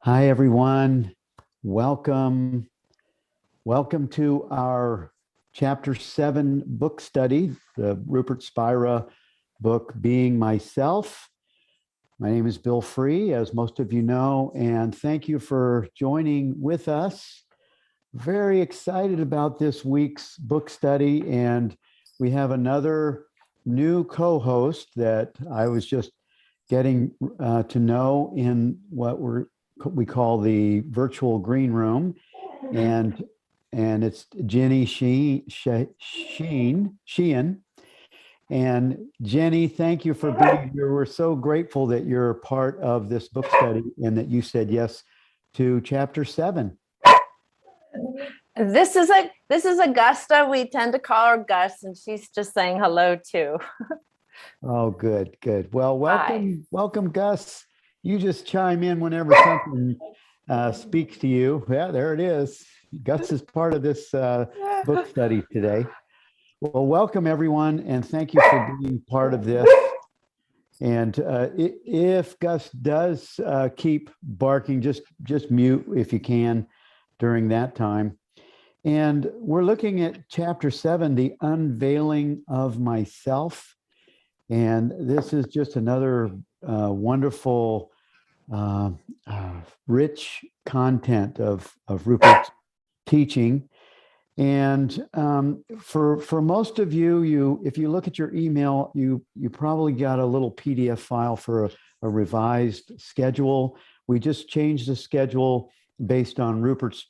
Hi, everyone. Welcome. Welcome to our Chapter 7 book study, the Rupert Spira book, Being Myself. My name is Bill Free, as most of you know, and thank you for joining with us. Very excited about this week's book study, and we have another new co-host that I was just getting to know in what we call the virtual green room, and it's Jenny Sheehan. And Jenny, thank you for being here. We're so grateful that you're part of this book study and that you said yes to Chapter 7. This is Augusta. We tend to call her Gus, and she's just saying hello too. Oh, good. Well, welcome, Hi. welcome, Gus. You just chime in whenever something speaks to you. Yeah, there it is. Gus is part of this book study today. Well, welcome everyone, and thank you for being part of this. And if Gus does keep barking, just mute if you can during that time. And we're looking at Chapter 7, the Unveiling of Myself. And this is just another wonderful, rich content of Rupert's teaching. And for most of you, if you look at your email, you probably got a little PDF file for a revised schedule. We just changed the schedule based on Rupert's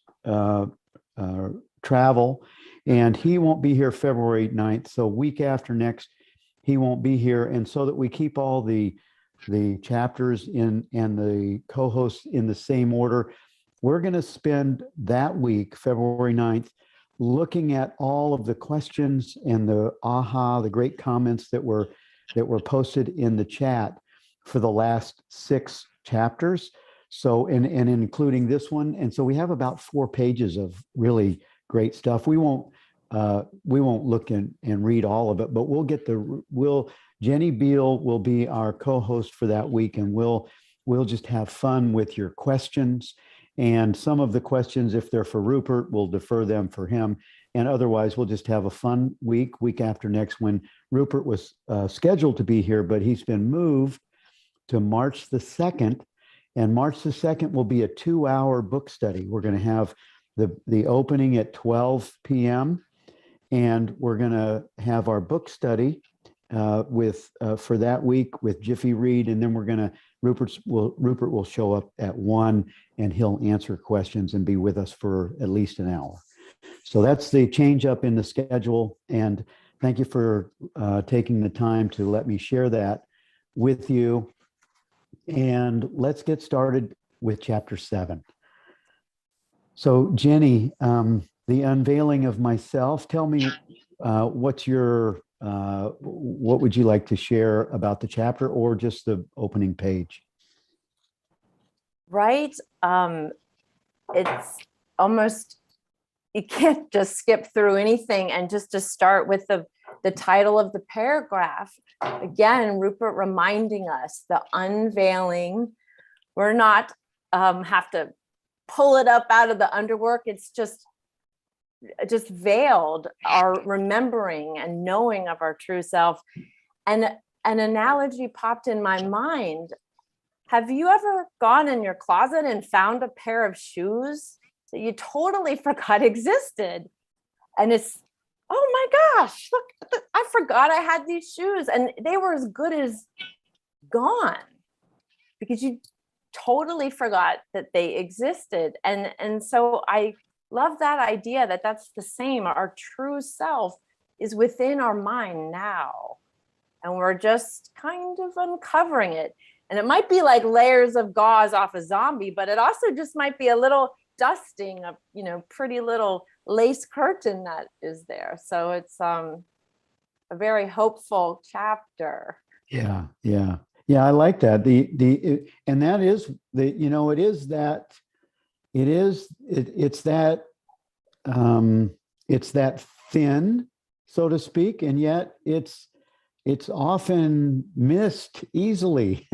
travel, and he won't be here February 9th. So week after next, he won't be here. And so that we keep all the chapters in and the co-hosts in the same order, we're going to spend that week, February 9th, looking at all of the questions and the great comments that were posted in the chat for the last 6 chapters. So, and including this one. And so we have about 4 pages of really great stuff. We won't look and read all of it, but Jenny Beal will be our co-host for that week, and we'll just have fun with your questions. And some of the questions, if they're for Rupert, we'll defer them for him. And otherwise, we'll just have a fun week after next, when Rupert was scheduled to be here, but he's been moved to March the 2nd. And March the 2nd will be a 2-hour book study. We're going to have the opening at 12 p.m. And we're going to have our book study for that week with Jiffy Reed. And then Rupert will show up at 1, and he'll answer questions and be with us for at least an hour. So that's the change up in the schedule. And thank you for taking the time to let me share that with you. And let's get started with Chapter 7. So Jenny, the Unveiling of Myself, tell me what would you like to share about the chapter, or just the opening page? Right. It's almost, you can't just skip through anything. And just to start with the title of the paragraph, again, Rupert reminding us the unveiling. We're not have to pull it up out of the underwork. It's just veiled our remembering and knowing of our true self. And an analogy popped in my mind. Have you ever gone in your closet and found a pair of shoes that you totally forgot existed? And it's, oh my gosh, look, I forgot I had these shoes, and they were as good as gone because you totally forgot that they existed. And so I love that idea that that's the same. Our true self is within our mind now, and we're just kind of uncovering it. And it might be like layers of gauze off a zombie, but it also just might be a little dusting of, pretty little lace curtain that is there. So it's a very hopeful chapter. Yeah. I like that. And that is it's that thin, so to speak, and yet it's often missed easily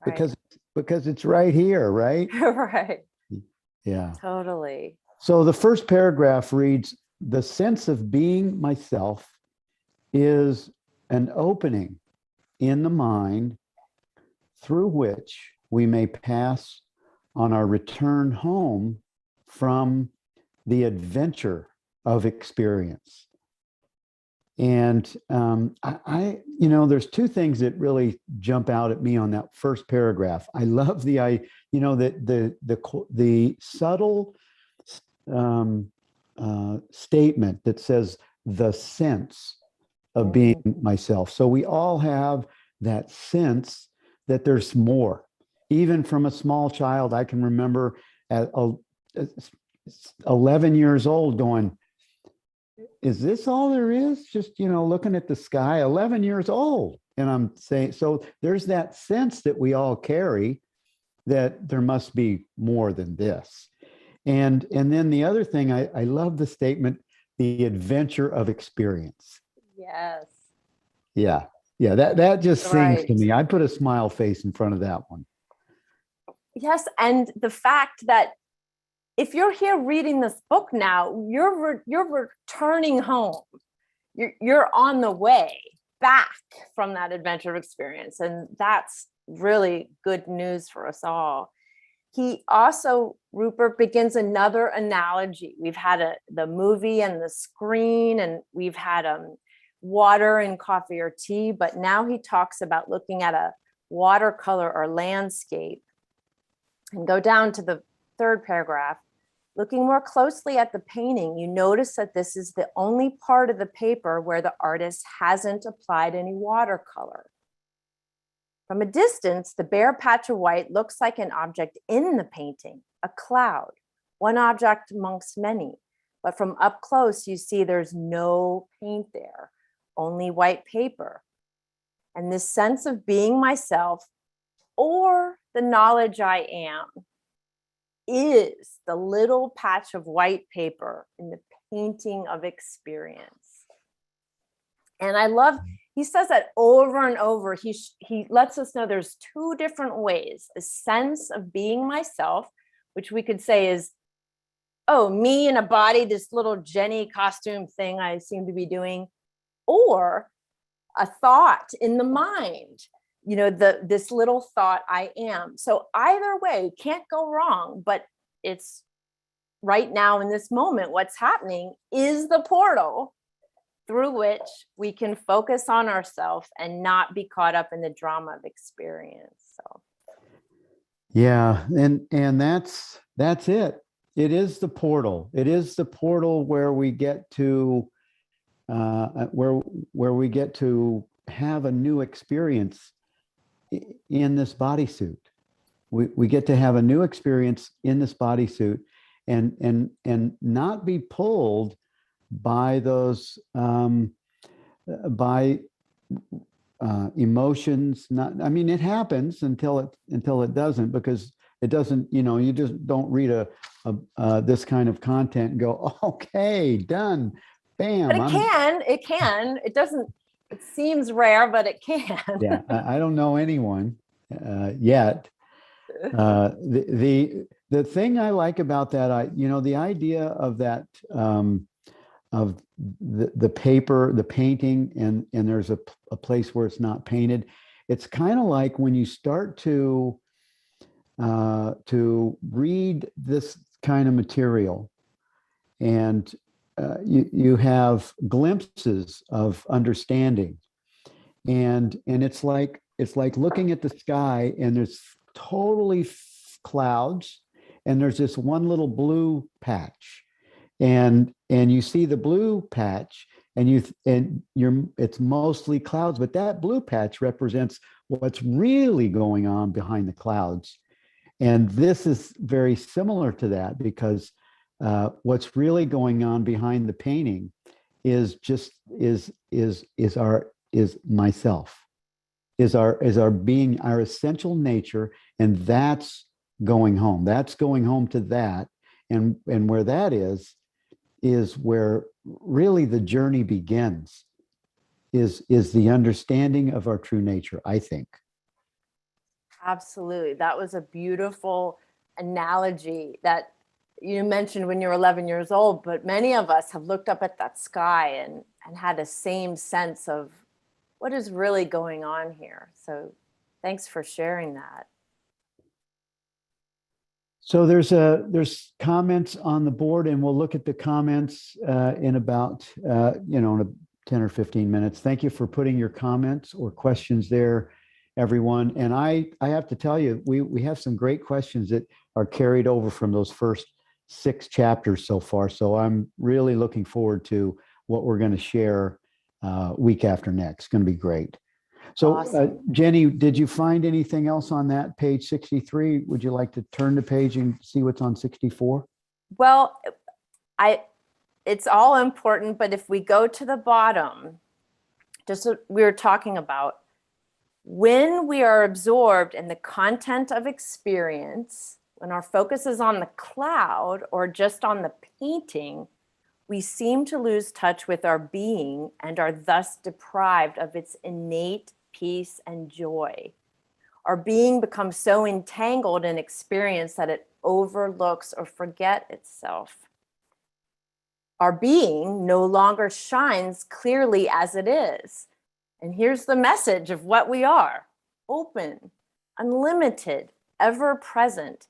because because it's right here, right? Right. Yeah. Totally. So the first paragraph reads, the sense of being myself is an opening in the mind through which we may pass on our return home from the adventure of experience. And there's two things that really jump out at me on that first paragraph. I love the subtle statement that says the sense of being myself. So we all have that sense that there's more. Even from a small child, I can remember at 11 years old going, is this all there is? Just, looking at the sky, 11 years old. And I'm saying, so there's that sense that we all carry that there must be more than this. And then the other thing, I love the statement, the adventure of experience. Yes. Yeah. Yeah. That just sings to Right. me. I put a smile face in front of that one. Yes. And the fact that if you're here reading this book now, you're returning home. You're on the way back from that adventure experience. And that's really good news for us all. He also, Rupert, begins another analogy. We've had the movie and the screen, and we've had water and coffee or tea, but now he talks about looking at a watercolor or landscape. And go down to the third paragraph. Looking more closely at the painting, you notice that this is the only part of the paper where the artist hasn't applied any watercolor. From a distance, the bare patch of white looks like an object in the painting, a cloud, one object amongst many. But from up close, you see there's no paint there, only white paper. And this sense of being myself, or the knowledge I am, is the little patch of white paper in the painting of experience. And I love, he says that over and over. He lets us know there's two different ways: a sense of being myself, which we could say is, oh, me in a body, this little Jenny costume thing I seem to be doing, or a thought in the mind, this little thought I am. So either way, can't go wrong, but it's right now in this moment, what's happening is the portal through which we can focus on ourselves and not be caught up in the drama of experience. So yeah, and that's it. It is the portal. It is the portal where we get to where we get to have a new experience in this bodysuit. We get to have a new experience in this bodysuit, and not be pulled by those by emotions. Not, I mean, it happens until it doesn't, because it doesn't. You just don't read this kind of content and go, okay, done, bam. but it can. It doesn't. It seems rare, but it can. Yeah, I don't know anyone yet. The thing I like about that, the idea of that, of the paper, the painting, and there's a place where it's not painted. It's kind of like when you start to read this kind of material, and you have glimpses of understanding, and it's like looking at the sky, and there's totally clouds, and there's this one little blue patch, and you see the blue patch, and it's mostly clouds, but that blue patch represents what's really going on behind the clouds. And this is very similar to that, because what's really going on behind the painting is myself, is our being, our essential nature. And that's going home. That's going home to that. And where that is where really the journey begins, is the understanding of our true nature, I think. Absolutely. That was a beautiful analogy that you mentioned when you were 11 years old, but many of us have looked up at that sky and had the same sense of what is really going on here. So thanks for sharing that. So there's comments on the board, and we'll look at the comments in about in a 10 or 15 minutes. Thank you for putting your comments or questions there, everyone. And I have to tell you, we have some great questions that are carried over from those first 6 chapters so far. So I'm really looking forward to what we're going to share week after next. It's going to be great. So, Awesome. Jenny, did you find anything else on that page 63? Would you like to turn the page and see what's on 64? Well, it's all important, but if we go to the bottom, just what we were talking about, when we are absorbed in the content of experience, when our focus is on the cloud or just on the painting, we seem to lose touch with our being and are thus deprived of its innate peace and joy. Our being becomes so entangled in experience that it overlooks or forgets itself. Our being no longer shines clearly as it is. And here's the message of what we are: open, unlimited, ever present,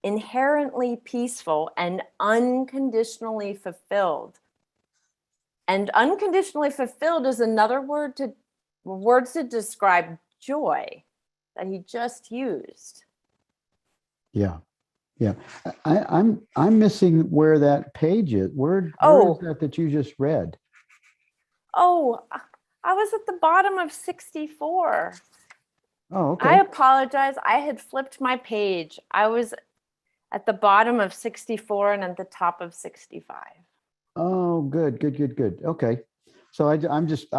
inherently peaceful, and unconditionally fulfilled. And unconditionally fulfilled is another words to describe joy that he just used. Yeah. Yeah. I'm missing where that page is. Where is that you just read? Oh, I was at the bottom of 64. Oh, okay. I apologize. I had flipped my page. I was at the bottom of 64 and at the top of 65. Oh, good. Okay. So I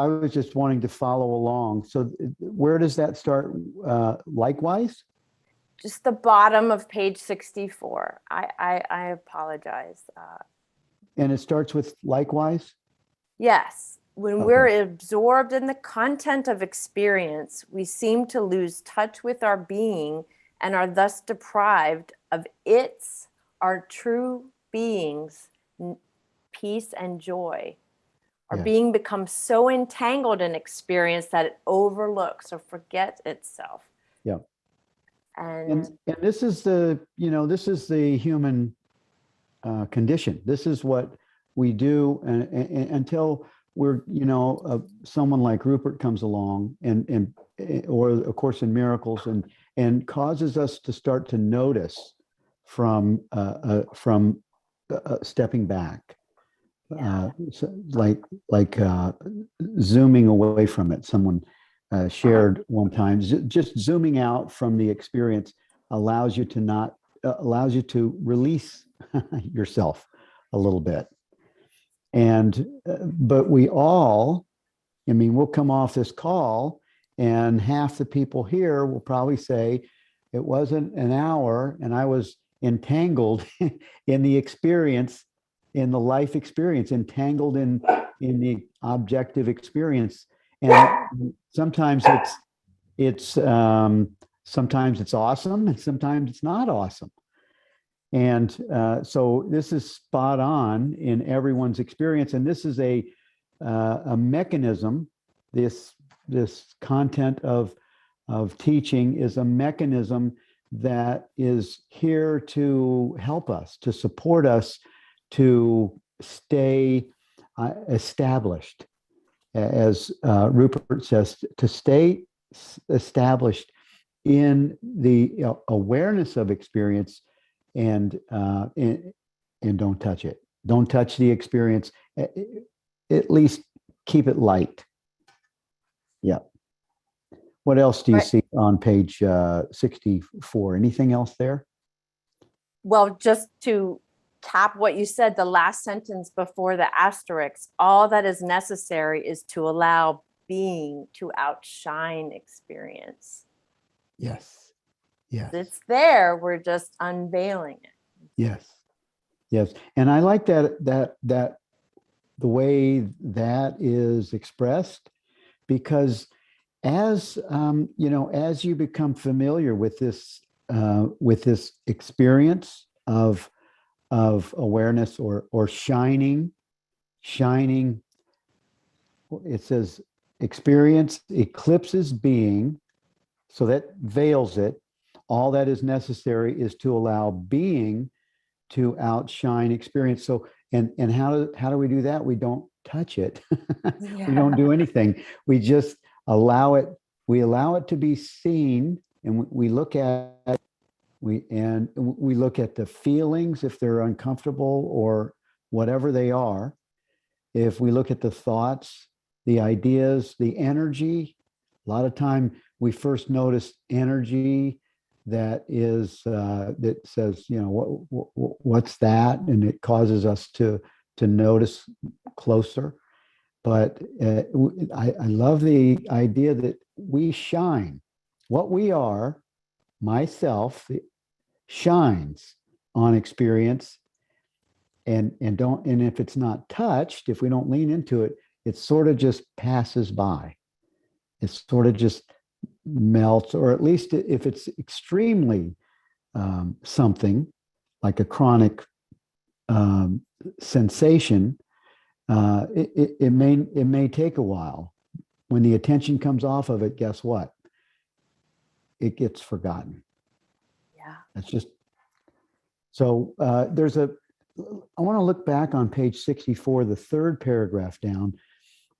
was just wanting to follow along. So where does that start? Likewise? Just the bottom of page 64. I apologize. And it starts with likewise? Yes. When we're absorbed in the content of experience, we seem to lose touch with our being and are thus deprived of our true being's peace and joy. Our being becomes so entangled in experience that it overlooks or forgets itself. Yeah. And this is the human condition. This is what we do until we're, someone like Rupert comes along and or A Course in Miracles and causes us to start to notice from stepping back, like zooming away from it. Someone shared one time, just zooming out from the experience allows you to release yourself a little bit. And but we'll come off this call and half the people here will probably say it wasn't an hour and I was entangled in the experience, in the life experience, entangled in the objective experience. And sometimes it's sometimes it's awesome and sometimes it's not awesome. And so this is spot on in everyone's experience. And this is a mechanism. This content of teaching is a mechanism that is here to help us, to support us, to stay established, as Rupert says, to stay established in the awareness of experience, and don't touch it. Don't touch the experience. At least keep it light. Yeah. What else do you see on page 64? Anything else there? Well, just to cap what you said, the last sentence before the asterisk, all that is necessary is to allow being to outshine experience. Yes. Yes. It's there. We're just unveiling it. Yes. And I like that the way that is expressed, because as as you become familiar with this experience of awareness or shining, it says experience eclipses being, so that veils it. All that is necessary is to allow being to outshine experience. So, and how do we do that? We don't touch it. We don't do anything. We just allow it. We allow it to be seen, and we look at we look at the feelings if they're uncomfortable or whatever they are. If we look at the thoughts, the ideas, the energy, a lot of time we first notice energy that is that says, what's that, and it causes us to notice closer. But I love the idea that we shine. What we are, myself, shines on experience, and if it's not touched, if we don't lean into it, it sort of just passes by. It sort of just melts, or at least if it's extremely something like a chronic sensation, it may take a while. When the attention comes off of it, guess what? It gets forgotten. Yeah. That's just so. I want to look back on page 64, the third paragraph down.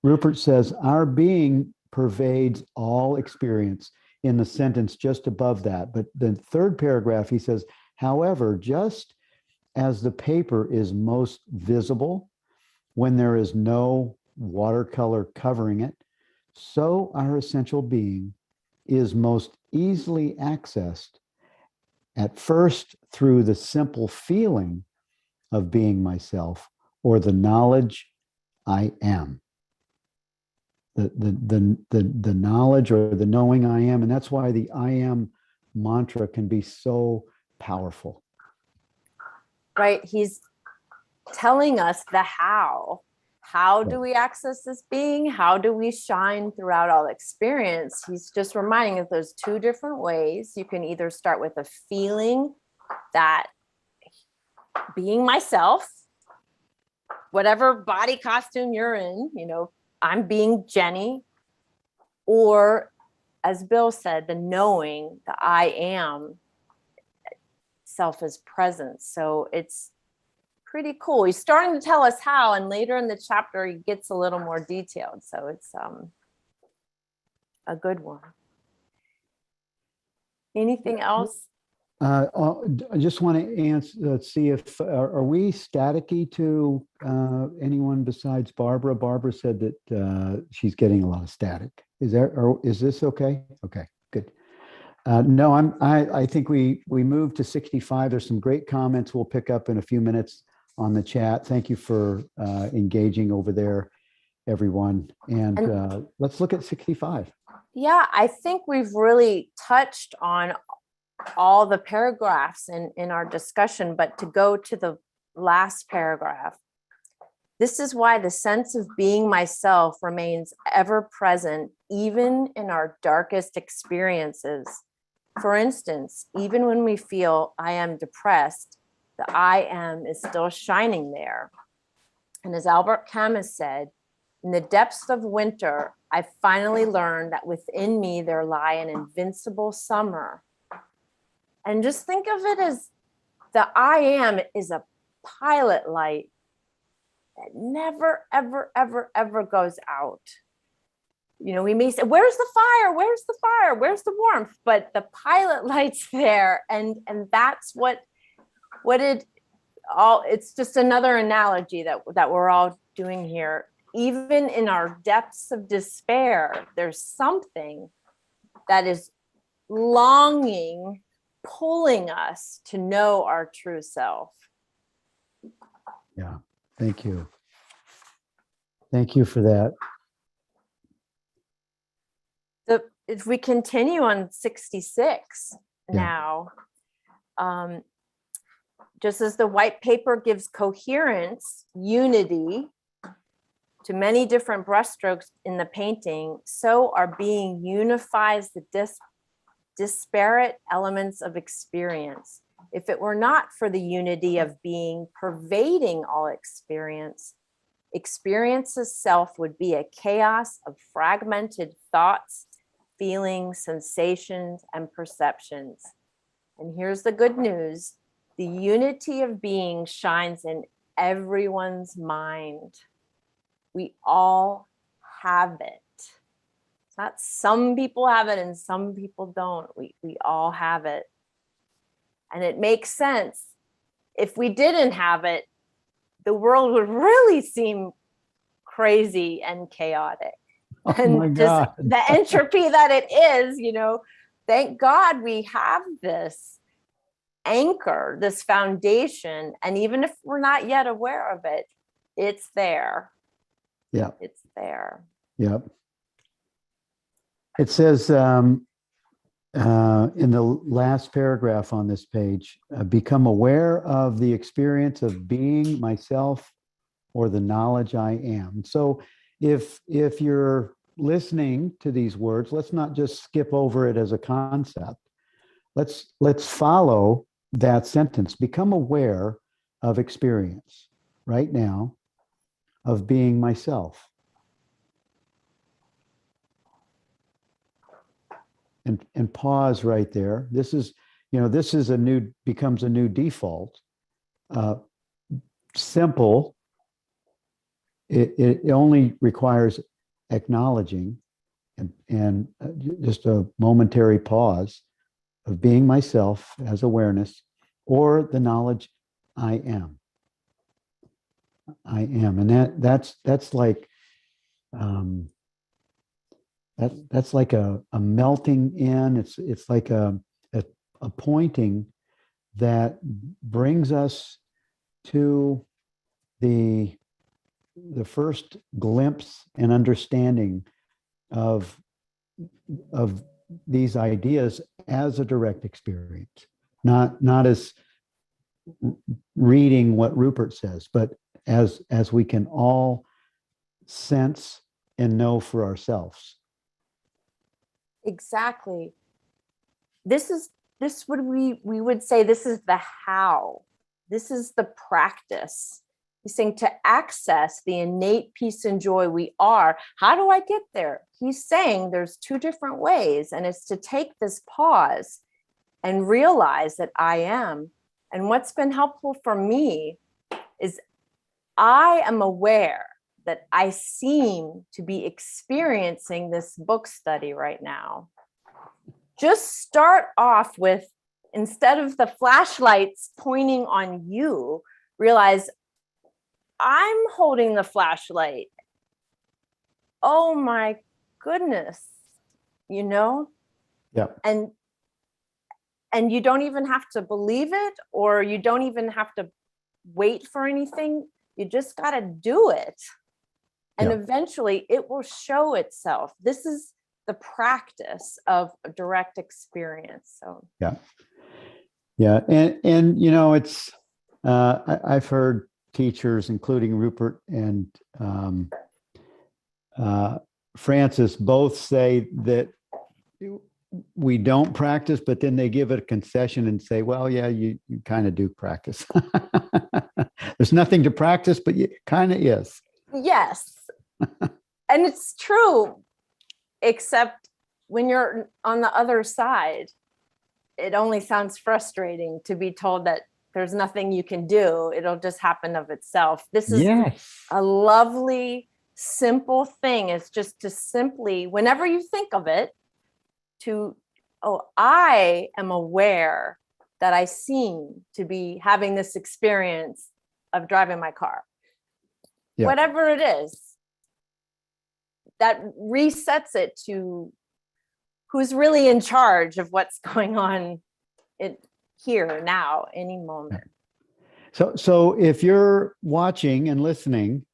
Rupert says, our being pervades all experience, in the sentence just above that. But the third paragraph, he says, however, just as the paper is most visible when there is no watercolor covering it, so our essential being is most easily accessed at first through the simple feeling of being myself, or the knowledge I am. The knowledge or the knowing I am. And that's why the I am mantra can be so powerful. Right. He's telling us the how. How do we access this being? How do we shine throughout all experience? He's just reminding us there's two different ways. You can either start with a feeling that being myself, whatever body costume you're in, I'm being Jenny, or as Bill said, the knowing, the I am self is present. So it's pretty cool. He's starting to tell us how, and later in the chapter, he gets a little more detailed. So it's a good one. Anything else? I just want to answer, see if, are we staticky to anyone besides Barbara? Barbara said that she's getting a lot of static. Is this okay? Okay, good. No, I think we moved to 65. There's some great comments we'll pick up in a few minutes on the chat. Thank you for engaging over there, everyone. And let's look at 65. Yeah, I think we've really touched on all the paragraphs in our discussion, but to go to the last paragraph, this is why the sense of being myself remains ever present, even in our darkest experiences. For instance, even when we feel I am depressed, the I am is still shining there. And as Albert Camus said, in the depths of winter, I finally learned that within me there lie an invincible summer. And just think of it as the I am is a pilot light that never, ever, ever, ever goes out. We may say, where's the fire? Where's the fire? Where's the warmth? But the pilot light's there. And that's what it's just another analogy that we're all doing here. Even in our depths of despair, there's something that is longing, pulling us to know our true self. Yeah, thank you. Thank you for that. If we continue on 66 now, just as the white paper gives coherence, unity, to many different brushstrokes in the painting, so our being unifies the disparate elements of experience. If it were not for the unity of being pervading all experience, experience's self would be a chaos of fragmented thoughts, feelings, sensations, and perceptions. And here's the good news. The unity of being shines in everyone's mind. We all have it. It's not some people have it and some people don't. We all have it. And it makes sense. If we didn't have it, the world would really seem crazy and chaotic. Oh and my just God. the entropy that it is, thank God we have this anchor, this foundation. And even if we're not yet aware of it, it's there. Yeah. It's there. Yep. It says in the last paragraph on this page, become aware of the experience of being myself or the knowledge I am. So if you're listening to these words, let's not just skip over it as a concept. Let's follow that sentence. Become aware of experience right now of being myself. And pause right there. This is becomes a new default. Simple. It only requires acknowledging and just a momentary pause of being myself as awareness, or the knowledge I am. I am, and that's like that's like a melting in. It's like a pointing that brings us to the first glimpse and understanding of these ideas as a direct experience, not as reading what Rupert says, but as we can all sense and know for ourselves. Exactly. This would we would say this is the how. This is the practice. He's saying to access the innate peace and joy we are. How do I get there? He's saying there's two different ways, and it's to take this pause and realize that I am. And what's been helpful for me is I am aware that I seem to be experiencing this book study right now. Just start off with, instead of the flashlights pointing on you, realize I'm holding the flashlight. Oh my goodness, Yeah. And you don't even have to believe it, or you don't even have to wait for anything. You just got to do it. And eventually it will show itself. This is the practice of a direct experience. So yeah. And it's I've heard teachers, including Rupert and Francis, both say that we don't practice, but then they give it a concession and say, well, yeah, you kind of do practice. There's nothing to practice, but it kind of is. Yes. And it's true, except when you're on the other side, it only sounds frustrating to be told that there's nothing you can do. It'll just happen of itself. This is a lovely, simple thing. It's just to simply, whenever you think of it, I am aware that I seem to be having this experience of driving my car. Yeah. Whatever it is, that resets it to who's really in charge of what's going on here, now, any moment. So if you're watching and listening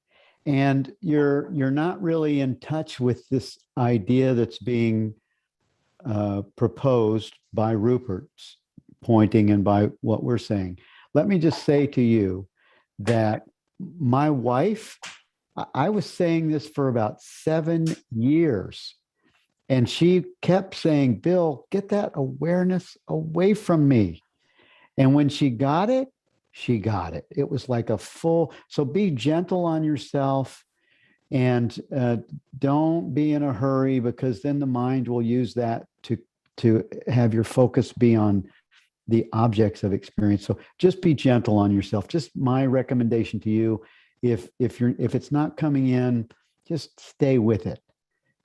and you're not really in touch with this idea that's being proposed by Rupert's pointing and by what we're saying, let me just say to you that my wife, I was saying this for about 7 years. And she kept saying, Bill, get that awareness away from me. And when she got it, she got it. It was like a full, so be gentle on yourself and don't be in a hurry, because then the mind will use that to have your focus be on the objects of experience. So just be gentle on yourself. Just my recommendation to you, if it's not coming in, just stay with it,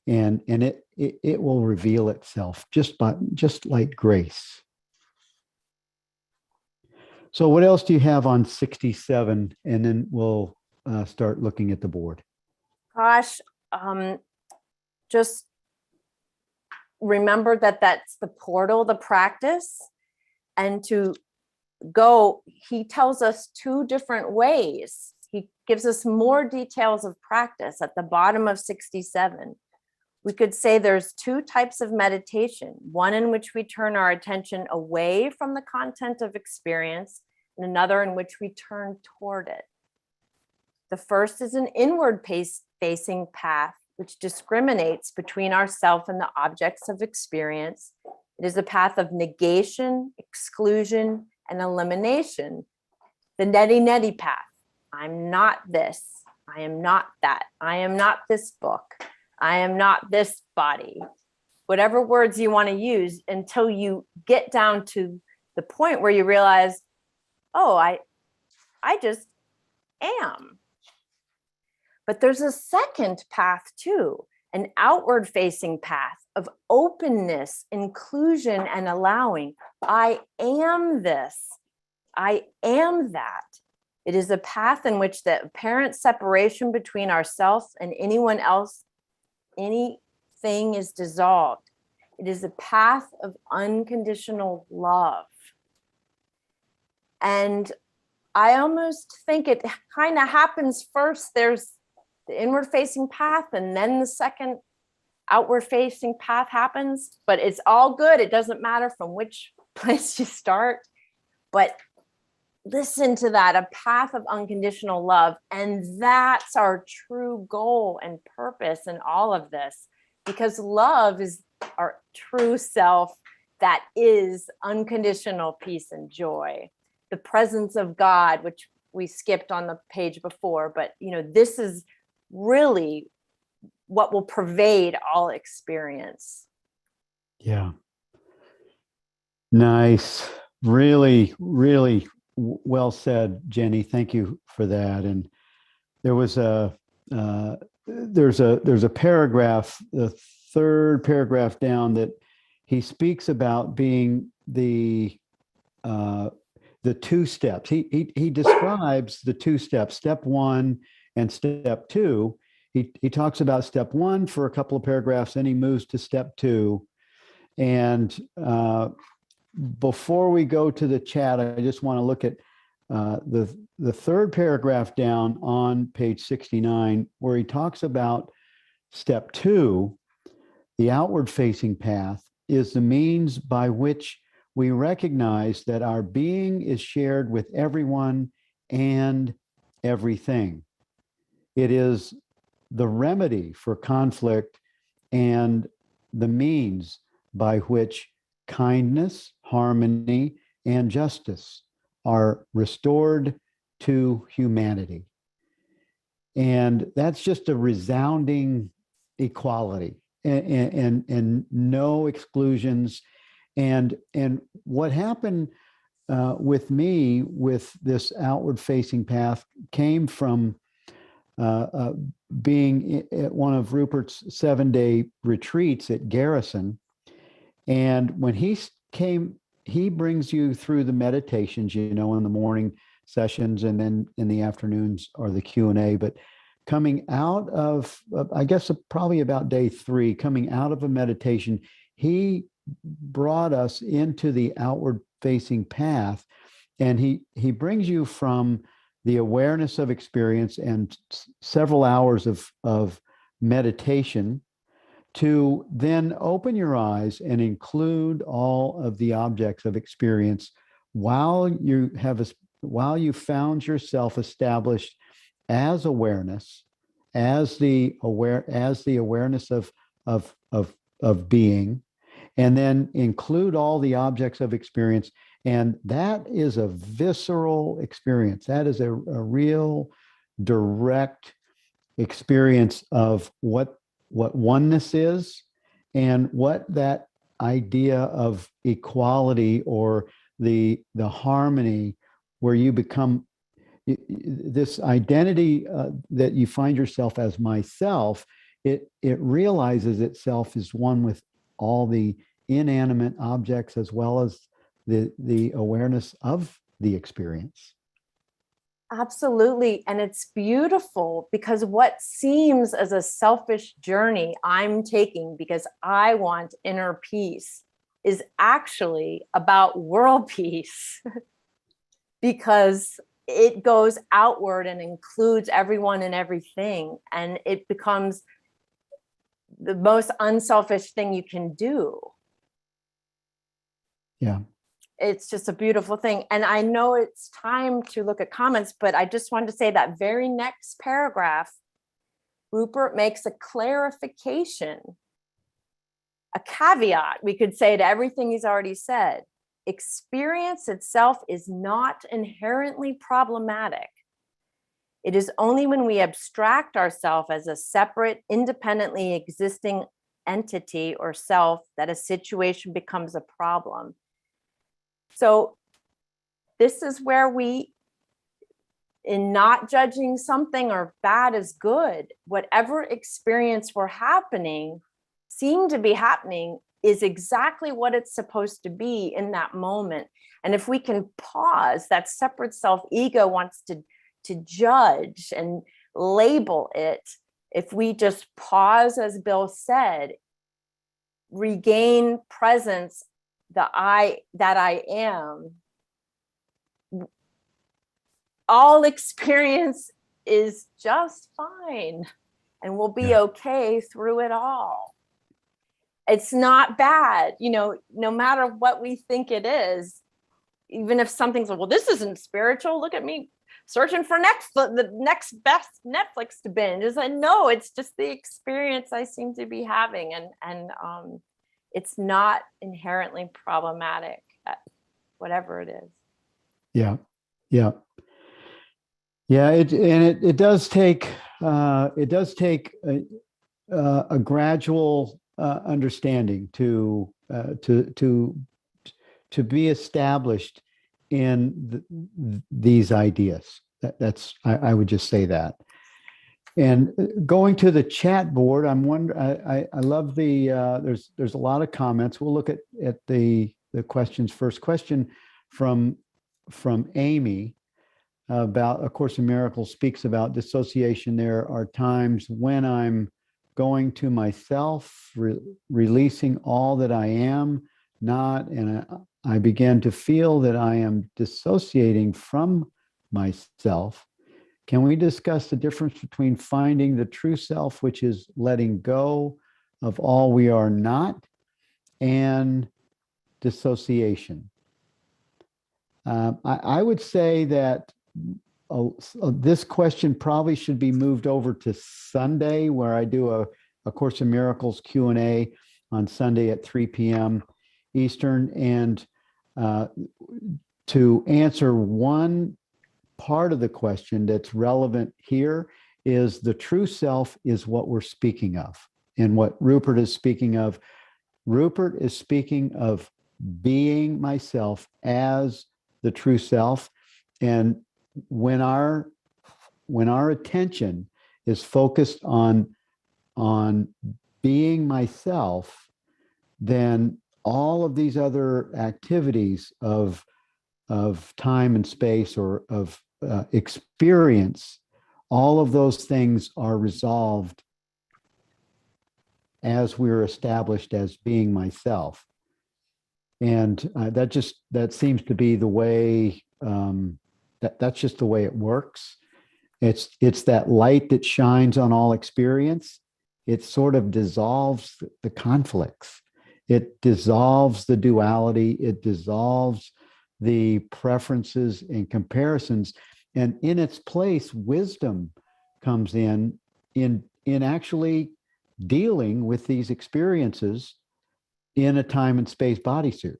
and it will reveal itself just like grace. So what else do you have on 67? And then we'll start looking at the board. Gosh, just remember that that's the portal, the practice, and to go, he tells us 2 different ways. He gives us more details of practice at the bottom of 67. We could say there's 2 types of meditation, one in which we turn our attention away from the content of experience, and another in which we turn toward it. The first is an inward facing path, which discriminates between ourself and the objects of experience. It is a path of negation, exclusion, and elimination. The neti path. I'm not this. I am not that. I am not this book. I am not this body. Whatever words you want to use, until you get down to the point where you realize, oh, I just am. But there's a second path too, an outward facing path of openness, inclusion, and allowing. I am this. I am that. It is a path in which the apparent separation between ourselves and anyone else, anything, is dissolved. It is a path of unconditional love. And I almost think it kind of happens first. There's the inward facing path, and then the second outward facing path happens, but it's all good. It doesn't matter from which place you start, but listen to that, a path of unconditional love. And that's our true goal and purpose in all of this, because love is our true self that is unconditional peace and joy. The presence of God, which we skipped on the page before, but this is really what will pervade all experience. Yeah. Nice. Really, really well said, Jenny. Thank you for that. And there was there's a paragraph, the 3rd paragraph down, that he speaks about being the 2 steps. He describes the 2 steps, step 1 and step 2. He talks about step 1 for a couple of paragraphs, then he moves to step 2. And before we go to the chat, I just want to look at the 3rd paragraph down on page 69, where he talks about step 2. The outward facing path is the means by which we recognize that our being is shared with everyone and everything. It is the remedy for conflict and the means by which kindness, harmony, and justice are restored to humanity. And that's just a resounding equality and no exclusions. And what happened with me with this outward facing path came from being at one of Rupert's 7-day retreats at Garrison. And when he came, he brings you through the meditations, in the morning sessions, and then in the afternoons are the Q&A. But coming out of, I guess probably about day 3, coming out of a meditation, he brought us into the outward facing path. And he brings you from the awareness of experience and several hours of meditation to then open your eyes and include all of the objects of experience while you found yourself established as awareness, as the awareness of being, and then include all the objects of experience. And that is a visceral experience. That is a real direct experience of what oneness is, and what that idea of equality, or the harmony, where you become this identity that you find yourself as myself. It realizes itself as one with all the inanimate objects, as well as the awareness of the experience. Absolutely. And it's beautiful, because what seems as a selfish journey I'm taking because I want inner peace is actually about world peace, because it goes outward and includes everyone and everything. And it becomes the most unselfish thing you can do. Yeah. It's just a beautiful thing. And I know it's time to look at comments, but I just wanted to say that very next paragraph, Rupert makes a clarification, a caveat, we could say, to everything he's already said. Experience itself is not inherently problematic. It is only when we abstract ourselves as a separate, independently existing entity or self that a situation becomes a problem. So this is where we, in not judging something or bad as good, whatever experience we're seem to be happening is exactly what it's supposed to be in that moment. And if we can pause, that separate self-ego wants to judge and label it. If we just pause, as Bill said, regain presence, that I am, all experience is just fine, and we'll be okay through it all. It's not bad, no matter what we think it is. Even if something's like, well, this isn't spiritual, look at me searching for the next best Netflix to binge. It's like, no, it's just the experience I seem to be having, and it's not inherently problematic, whatever it is. Yeah. It does take a gradual understanding to be established in these ideas. I would just say that. And going to the chat board, I love there's a lot of comments. We'll look at the questions. First question from Amy about A Course in Miracles speaks about dissociation. There are times when I'm going to myself, releasing all that I am not, and I begin to feel that I am dissociating from myself. Can we discuss the difference between finding the true self, which is letting go of all we are not, and dissociation? I would say that this question probably should be moved over to Sunday, where I do a Course in Miracles Q&A on Sunday at 3 p.m. Eastern. And to answer one part of the question that's relevant here is the true self is what we're speaking of, and what Rupert is speaking of. Rupert is speaking of being myself as the true self. And when our attention is focused on being myself, then all of these other activities of time and space, or of experience, all of those things are resolved as we're established as being myself. And that seems to be the way, that's just the way it works. It's that light that shines on all experience. It sort of dissolves the conflicts. It dissolves the duality. It dissolves the preferences and comparisons. And in its place, wisdom comes in in actually dealing with these experiences in a time and space bodysuit.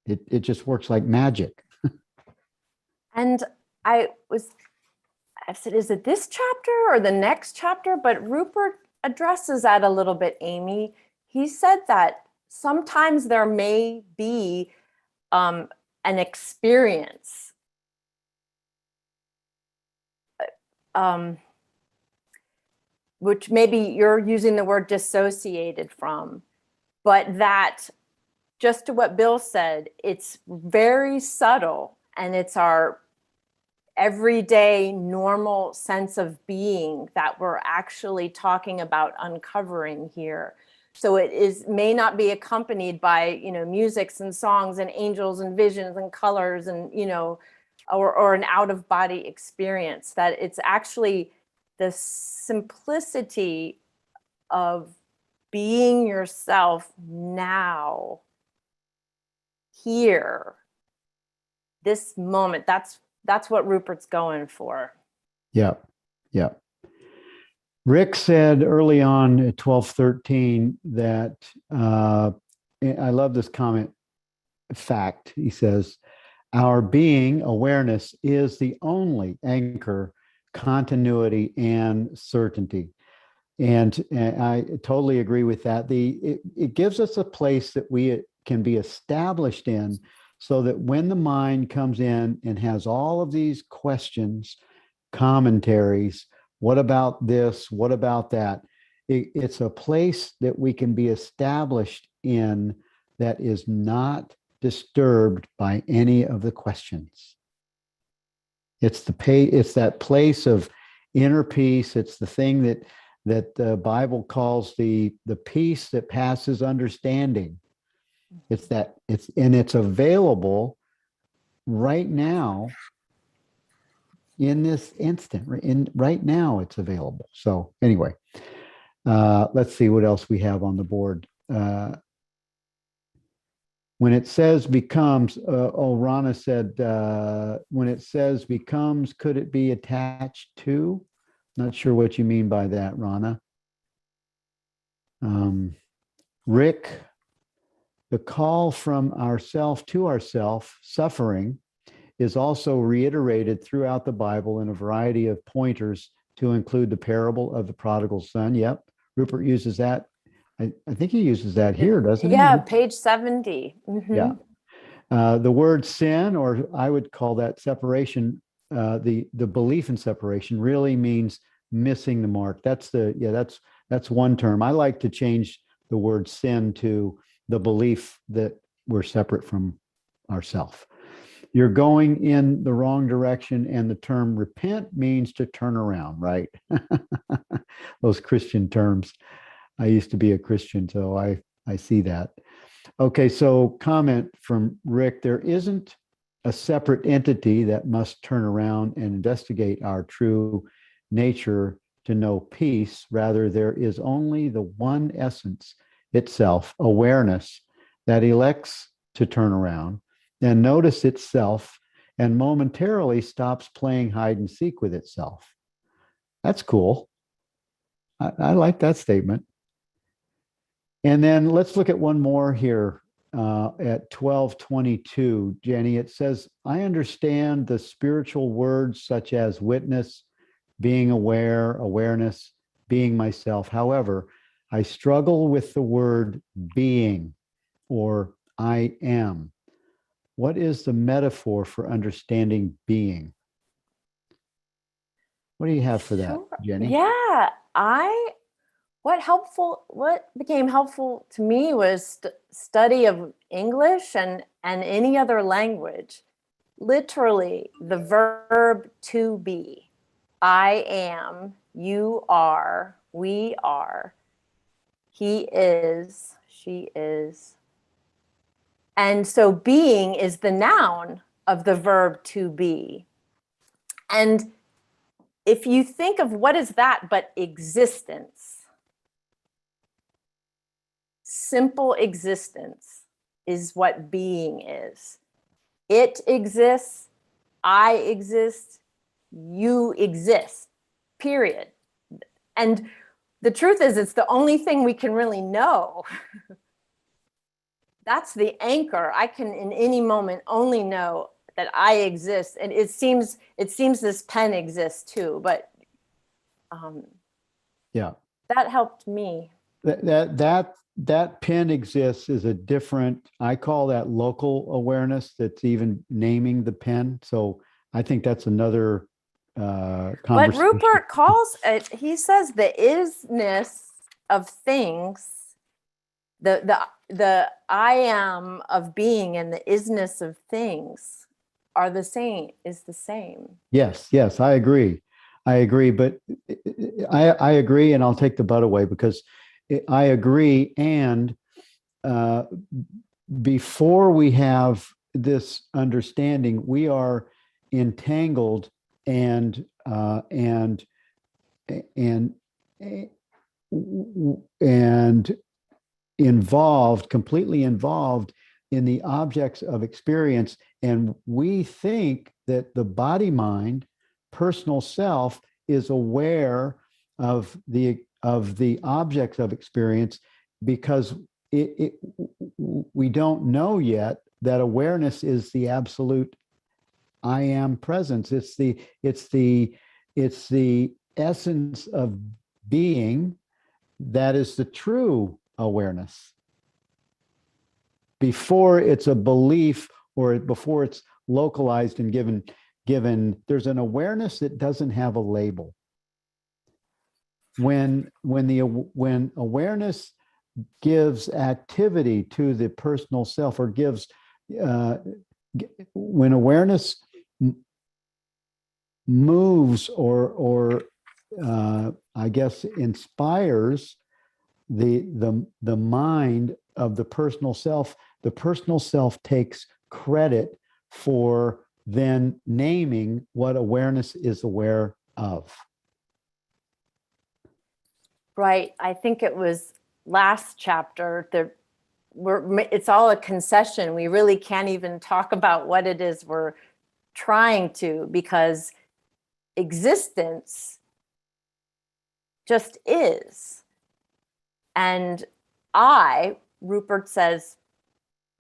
It just works like magic. And I said, is it this chapter or the next chapter? But Rupert addresses that a little bit, Amy. He said that sometimes there may be an experience which maybe you're using the word dissociated from, but that, just to what Bill said, it's very subtle, and it's our everyday normal sense of being that we're actually talking about uncovering here. So it may not be accompanied by, musics and songs and angels and visions and colors and, or an out of body experience, that it's actually the simplicity of being yourself now, here, this moment. That's what Rupert's going for. Yeah. Rick said early on at 12:13 that I love this comment. Fact, he says, our being awareness is the only anchor, continuity, and certainty. And I totally agree with that. It gives us a place that we can be established in, so that when the mind comes in and has all of these questions, commentaries, what about this? What about that? It's a place that we can be established in that is not disturbed by any of the questions. It's that place of inner peace. It's the thing that the Bible calls the peace that passes understanding. It's available right now, in this instant. Right now it's available. So anyway, let's see what else we have on the board. When it says becomes, Rana said, when it says becomes, could it be attached to? Not sure what you mean by that, Rana. Rick, the call from ourself to ourself, suffering, is also reiterated throughout the Bible in a variety of pointers, to include the parable of the prodigal son. Yep, Rupert uses that. I think he uses that here, doesn't he? Yeah, page 70. Mm-hmm. Yeah. The word sin, or I would call that separation, the belief in separation, really means missing the mark. That's one term. I like to change the word sin to the belief that we're separate from ourself. You're going in the wrong direction, and the term repent means to turn around, right? Those Christian terms. I used to be a Christian, so I see that. Okay, so comment from Rick: there isn't a separate entity that must turn around and investigate our true nature to know peace. Rather, there is only the one essence itself, awareness, that elects to turn around and notice itself, and momentarily stops playing hide and seek with itself. That's cool. I like that statement. And then let's look at one more here at 12:22. Jenny, it says, I understand the spiritual words such as witness, being aware, awareness, being myself. However, I struggle with the word being, or I am. What is the metaphor for understanding being? What do you have for that, Jenny? Yeah, what became helpful to me was study of English and any other language. Literally, the verb to be. I am, you are, we are, he is, she is. And so being is the noun of the verb to be. And if you think of what is that but existence, simple existence is what being is. It exists, I exist, you exist, period. And the truth is, it's the only thing we can really know. That's the anchor. I can in any moment only know that I exist. And it seems this pen exists too, but Yeah. that helped me. That pen exists is a different, I call that local awareness that's even naming the pen. So I think that's another But conversation. Rupert calls it, he says the isness of things, the I am of being and the isness of things are the same, is the same. Yes, I agree. But I agree, and I'll take the but away because I agree. And before we have this understanding, we are entangled and involved, completely involved in the objects of experience. And we think that the body mind, personal self, is aware of the objects of experience because we don't know yet that awareness is the absolute I am presence. It's the essence of being that is the true awareness. Before it's a belief or before it's localized and given, there's an awareness that doesn't have a label. When awareness gives activity to the personal self, or gives when awareness moves or I guess inspires the mind of the personal self takes credit for then naming what awareness is aware of. Right. I think it was last chapter. It's all a concession. We really can't even talk about what it is we're trying to, because existence just is. And Rupert says,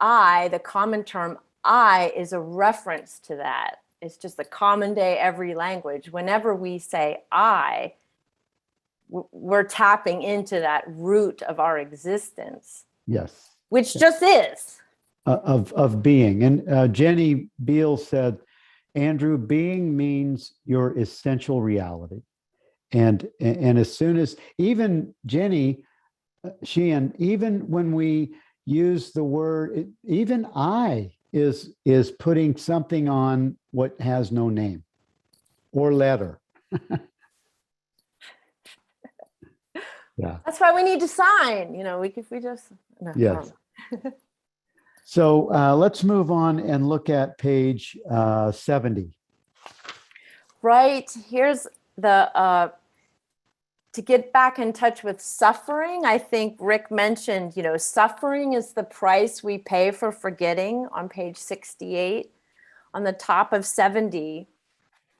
the common term I is a reference to that. It's just a common day, every language. Whenever we say I, we're tapping into that root of our existence. Yes. Which just is. Of being. And Jenny Beal said, Andrew, being means your essential reality. And as soon as, even Jenny, Sheehan, even when we use the word, even I is putting something on what has no name or letter. Yeah. That's why we need to sign. If we just. No, yes. So let's move on and look at page 70. Right. Here's the, to get back in touch with suffering. I think Rick mentioned, suffering is the price we pay for forgetting on page 68. On the top of 70,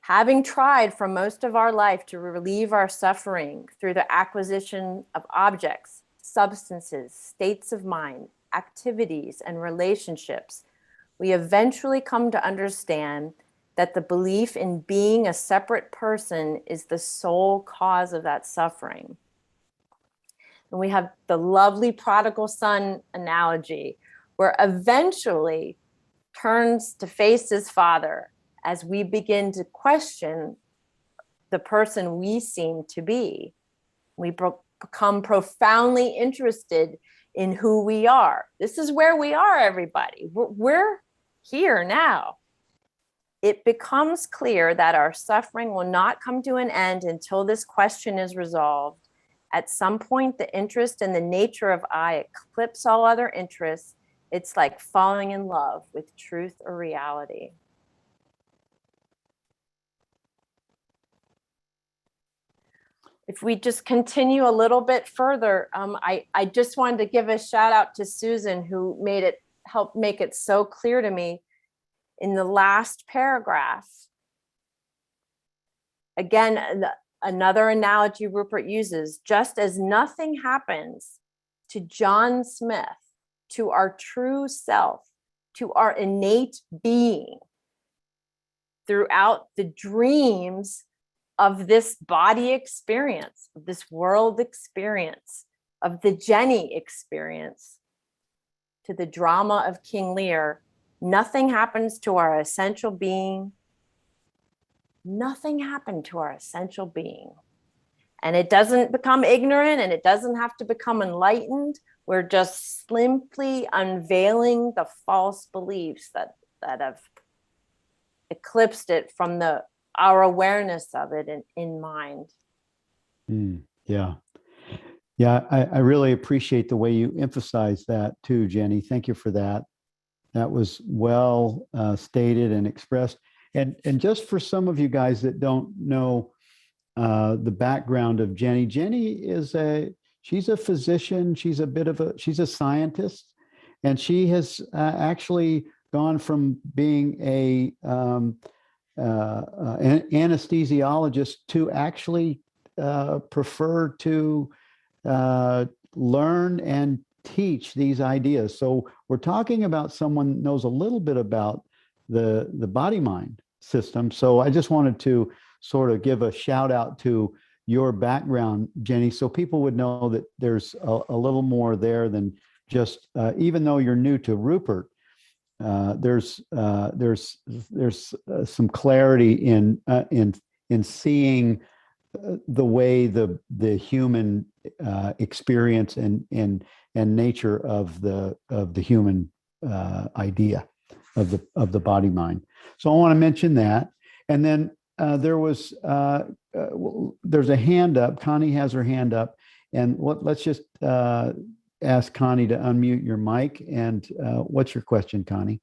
having tried for most of our life to relieve our suffering through the acquisition of objects, substances, states of mind, activities, and relationships, we eventually come to understand that the belief in being a separate person is the sole cause of that suffering. And we have the lovely prodigal son analogy, where eventually turns to face his father as we begin to question the person we seem to be. We become profoundly interested in who we are. This is where we are, everybody. We're here now. It becomes clear that our suffering will not come to an end until this question is resolved. At some point, the interest in the nature of I eclipse all other interests. It's like falling in love with truth or reality. If we just continue a little bit further, I just wanted to give a shout out to Susan, who helped make it so clear to me in the last paragraph. Again, Another analogy Rupert uses, just as nothing happens to John Smith, to our true self, to our innate being throughout the dreams of this body experience, of this world experience, of the Jenny experience, to the drama of King Lear, nothing happens to our essential being. Nothing happened to our essential being. And it doesn't become ignorant, and it doesn't have to become enlightened. We're just simply unveiling the false beliefs that have eclipsed it from our awareness of it in mind. Yeah. Yeah, I really appreciate the way you emphasize that too, Jenny. Thank you for that. That was well stated and expressed. And just for some of you guys that don't know the background of Jenny, she's a physician. She's a scientist, and she has actually gone from being an anesthesiologist to actually prefer to learn and teach these ideas. So we're talking about someone knows a little bit about the body-mind system. So I just wanted to sort of give a shout out to your background, Jenny, so people would know that there's a little more there than just, even though you're new to Rupert, there's some clarity in seeing the way the human experience and nature of the human idea of the body mind. So I want to mention that. And then there's a hand up. Connie has her hand up, and let's just ask Connie to unmute your mic. And what's your question, Connie?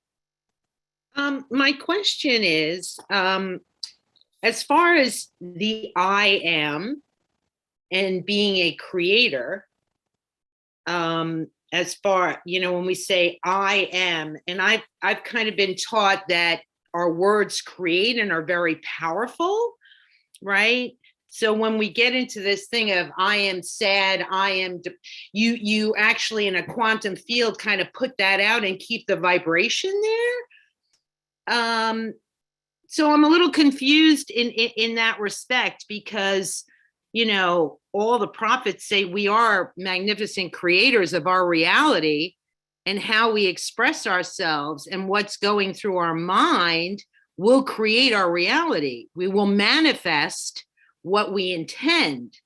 My question is, as far as the I am and being a creator, as far, when we say I am, and I've kind of been taught that our words create and are very powerful, right? So when we get into this thing of I am sad, you actually in a quantum field kind of put that out and keep the vibration there. So I'm a little confused in that respect, because, all the prophets say we are magnificent creators of our reality, and how we express ourselves and what's going through our mind will create our reality. We will manifest what we intend.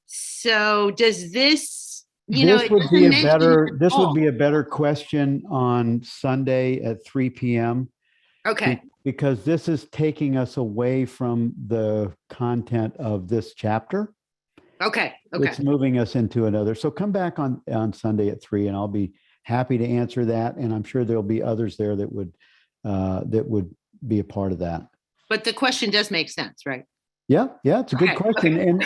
So does this, this would be a better question on Sunday at 3 p.m. Okay. Because this is taking us away from the content of this chapter. Okay. It's moving us into another. So come back on Sunday at 3, and I'll be happy to answer that. And I'm sure there'll be others there that would be a part of that. But the question does make sense, right? Yeah, it's a good question. Okay. And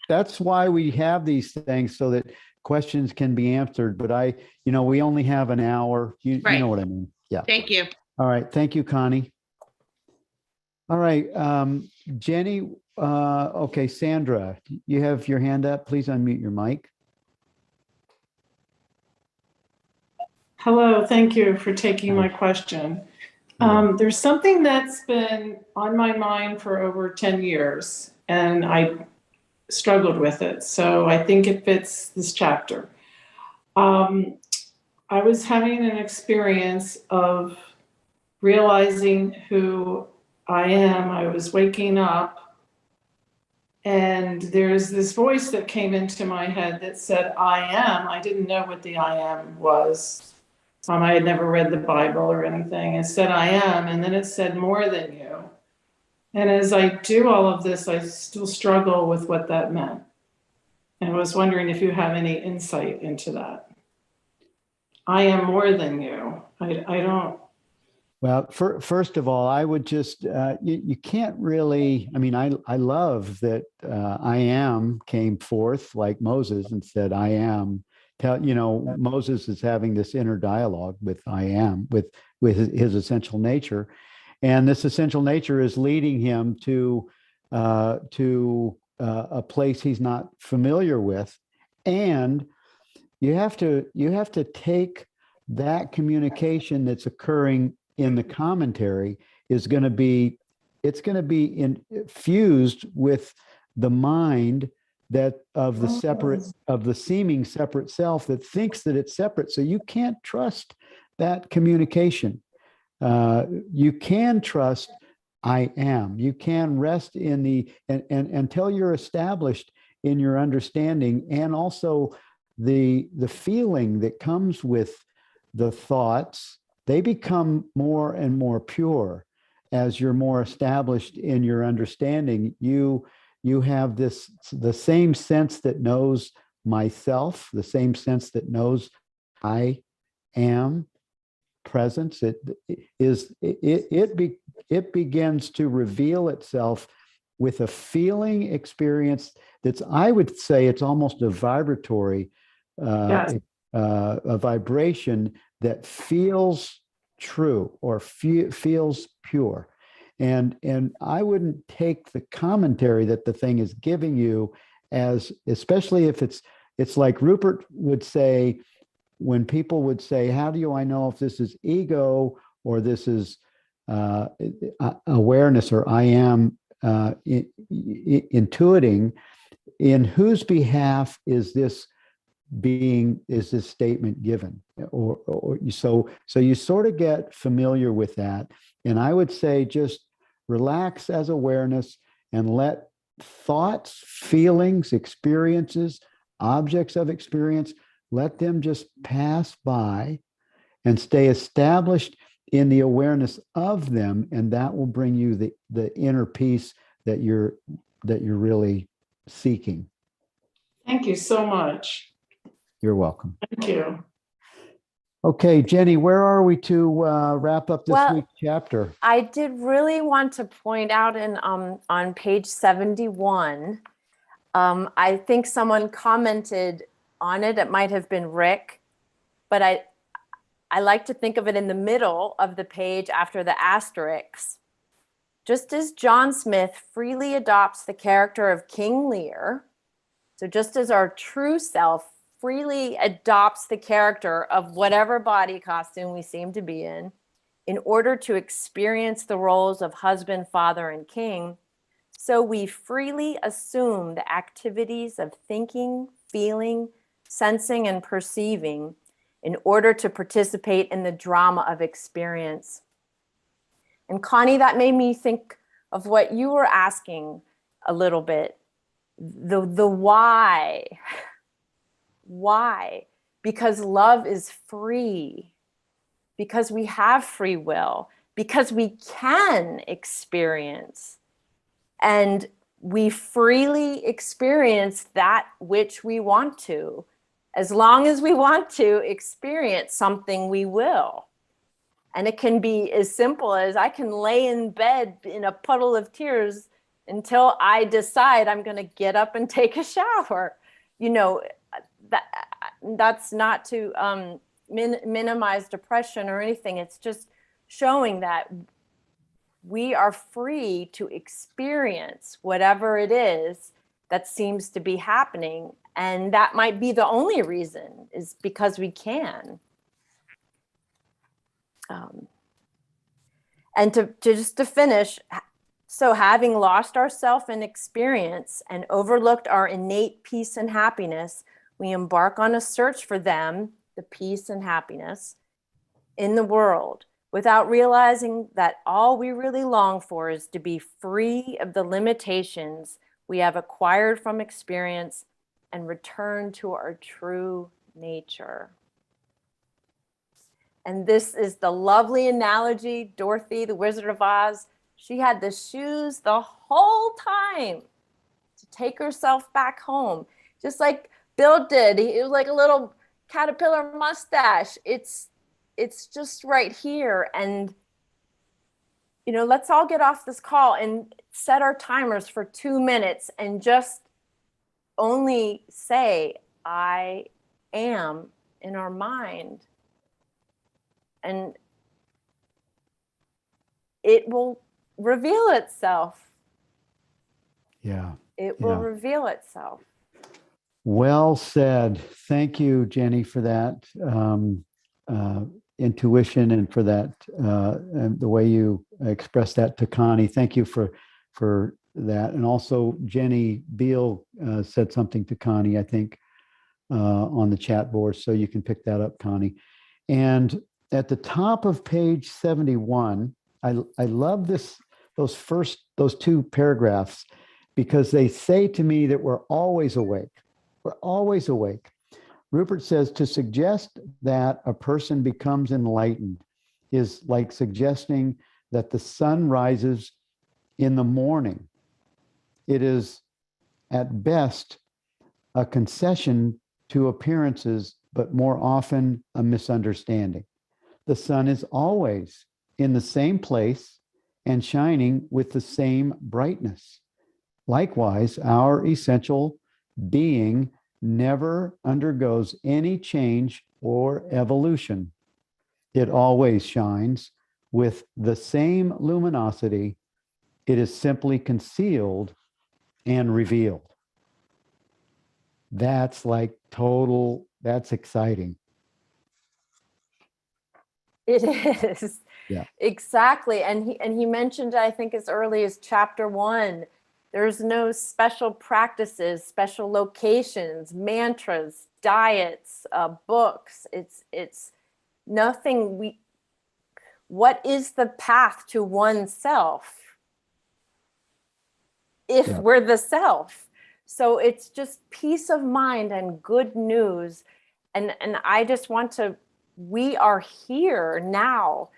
that's why we have these things, so that questions can be answered. But we only have an hour. You know what I mean? Yeah. Thank you. All right. Thank you, Connie. All right. Jenny, okay, Sandra, you have your hand up. Please unmute your mic. Hello, thank you for taking my question. There's something that's been on my mind for over 10 years, and I struggled with it. So I think it fits this chapter. I was having an experience of realizing who I am. I was waking up, and there's this voice that came into my head that said, I am. I didn't know what the I am was. I had never read the Bible or anything. It said, I am, and then it said more than you. And as I do all of this, I still struggle with what that meant. And I was wondering if you have any insight into that. I am more than you. I don't. Well, first of all, I would just, you can't really, I love that I am came forth like Moses and said, I am. Moses is having this inner dialogue with I am, with his essential nature. And this essential nature is leading him to to a place he's not familiar with. And you have to take that communication that's occurring in the commentary it's going to be infused with the mind that of the seeming separate self that thinks that it's separate. So you can't trust that communication. You can trust I am. You can rest in and until you're established in your understanding, and also the feeling that comes with the thoughts, they become more and more pure as you're more established in your understanding. You have the same sense that knows myself, the same sense that knows I am presence. It begins to reveal itself with a feeling experience that's, I would say, it's almost a vibratory, a vibration that feels true or feels pure. And I wouldn't take the commentary that the thing is giving you as, especially if it's like Rupert would say, when people would say, how do I know if this is ego or this is awareness, or I am intuiting, in whose behalf is this statement given? Or so you sort of get familiar with that. And I would say just relax as awareness and let thoughts, feelings, experiences, objects of experience, let them just pass by and stay established in the awareness of them, and that will bring you the inner peace that you're really seeking. Thank you so much. You're welcome. Thank you. Okay, Jenny, where are we to wrap up this week's chapter? I did really want to point out on page 71, I think someone commented on it. It might have been Rick, but I like to think of it in the middle of the page after the asterisks. Just as John Smith freely adopts the character of King Lear, so just as our true self freely adopts the character of whatever body costume we seem to be in order to experience the roles of husband, father, and king, so we freely assume the activities of thinking, feeling, sensing, and perceiving in order to participate in the drama of experience. And Connie, that made me think of what you were asking a little bit, the why. Why? Because love is free, because we have free will, because we can experience, and we freely experience that which we want to. As long as we want to experience something, we will. And it can be as simple as I can lay in bed in a puddle of tears until I decide I'm going to get up and take a shower. You know, that's not to minimize depression or anything. It's just showing that we are free to experience whatever it is that seems to be happening. And that might be the only reason, is because we can. And to finish, so having lost ourself in experience and overlooked our innate peace and happiness, we embark on a search for them, the peace and happiness, in the world, without realizing that all we really long for is to be free of the limitations we have acquired from experience and return to our true nature. And this is the lovely analogy, Dorothy, the Wizard of Oz. She had the shoes the whole time to take herself back home, just like Bill did. It was like a little caterpillar mustache. It's just right here. And, you know, let's all get off this call and set our timers for 2 minutes and just only say, I am, in our mind. And it will reveal itself. Yeah. It will Yeah. reveal itself. Well said. Thank you, Jenny, for that intuition and for that and the way you expressed that to Connie. Thank you for that. And also, Jenny Beal said something to Connie, I think, on the chat board, so you can pick that up, Connie. And at the top of page 71, I love those two paragraphs, because they say to me that we're always awake. We're always awake. Rupert says to suggest that a person becomes enlightened is like suggesting that the sun rises in the morning. It is at best a concession to appearances, but more often a misunderstanding. The sun is always in the same place and shining with the same brightness. Likewise, our essential being never undergoes any change or evolution. It always shines with the same luminosity. It is simply concealed and revealed. That's like total, that's exciting. It is. Yeah. Exactly. And he mentioned, I think as early as chapter 1, there's no special practices, special locations, mantras, diets, books. It's nothing. What is the path to oneself if we're the self? So it's just peace of mind and good news. And I just want to, we are here now.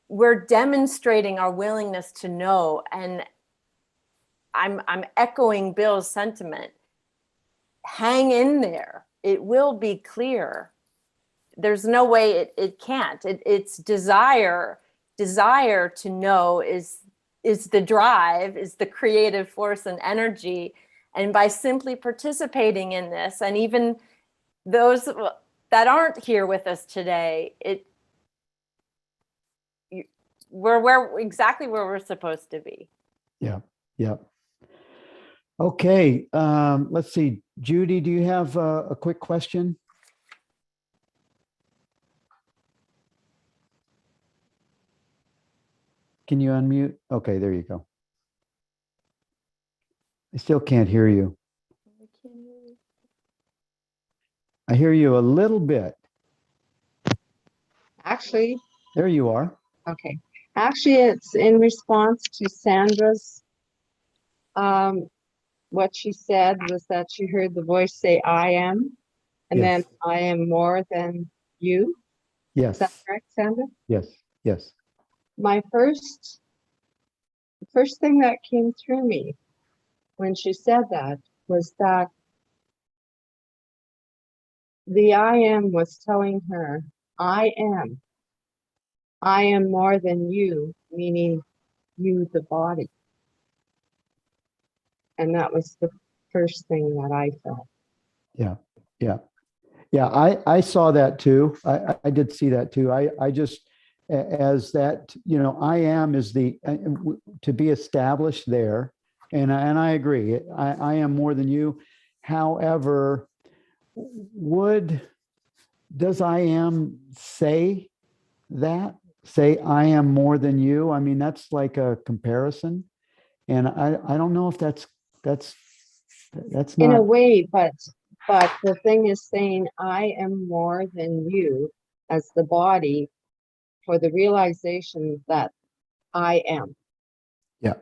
We're demonstrating our willingness to know. And I'm echoing Bill's sentiment. Hang in there. It will be clear. There's no way it can't. It's desire to know is the drive, is the creative force and energy. And by simply participating in this, and even those that aren't here with us today, we're exactly where we're supposed to be. Yeah. Yeah. Okay. Let's see. Judy, do you have a quick question? Can you unmute? Okay, there you go. I still can't hear you. I hear you a little bit. Actually, There you are. okay. Actually, it's in response to Sandra's, what she said was that she heard the voice say, I am, and Yes. then I am more than you. Yes. Is that correct, Sandra? Yes. Yes. The first thing that came through me when she said that was that the I am was telling her, I am more than you, meaning you, the body. And that was the first thing that I felt. Yeah. Yeah. Yeah. I saw that too. I did see that too. I just, as that, I am is to be established there. And I agree. I am more than you. However, does I am say that? Say I am more than you? I mean, that's like a comparison. And I don't know if that's not. In a way, but the thing is saying I am more than you as the body for the realization that I am. Yeah.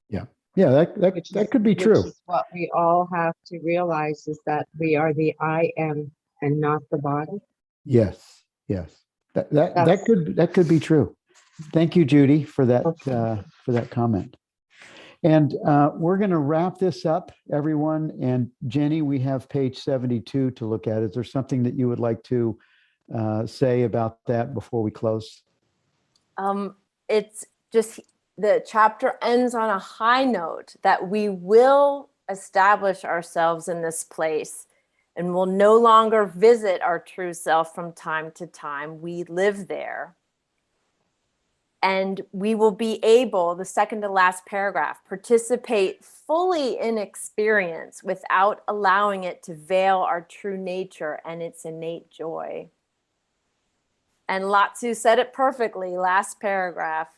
Yeah. Yeah. That could be true. Which is what we all have to realize, is that we are the I am and not the body. Yes. Yes. That could be true. Thank you, Judy, for that comment. And we're going to wrap this up, everyone. And Jenny, we have page 72 to look at. Is there something that you would like to say about that before we close? It's just the chapter ends on a high note that we will establish ourselves in this place and will no longer visit our true self from time to time. We live there. And we will be able, the second to last paragraph, participate fully in experience without allowing it to veil our true nature and its innate joy. And Latsu said it perfectly, last paragraph.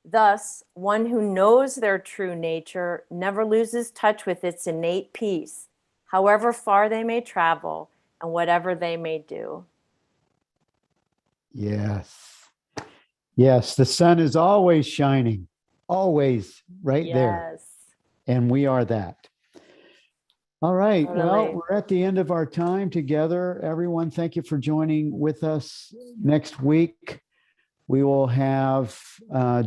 Thus, one who knows their true nature never loses touch with its innate peace, however far they may travel and whatever they may do. Yes. Yes, the sun is always shining, always right there. Yes. And we are that. All right. Well, Totally. we're at the end of our time together. Everyone, thank you for joining with us. Next week, we will have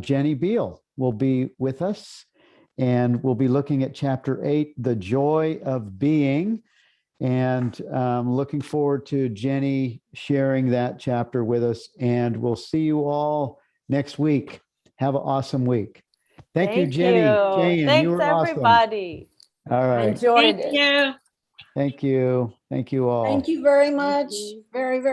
Jenny Beal will be with us, and we'll be looking at chapter 8, The Joy of Being. And looking forward to Jenny sharing that chapter with us. And we'll see you all next week. Have an awesome week. Thank you, Jenny. Jane, Thanks, you were awesome. everybody. All I right. enjoyed Thank it. you. Thank you. Thank you all. Thank you very Thank much. you. Very, very.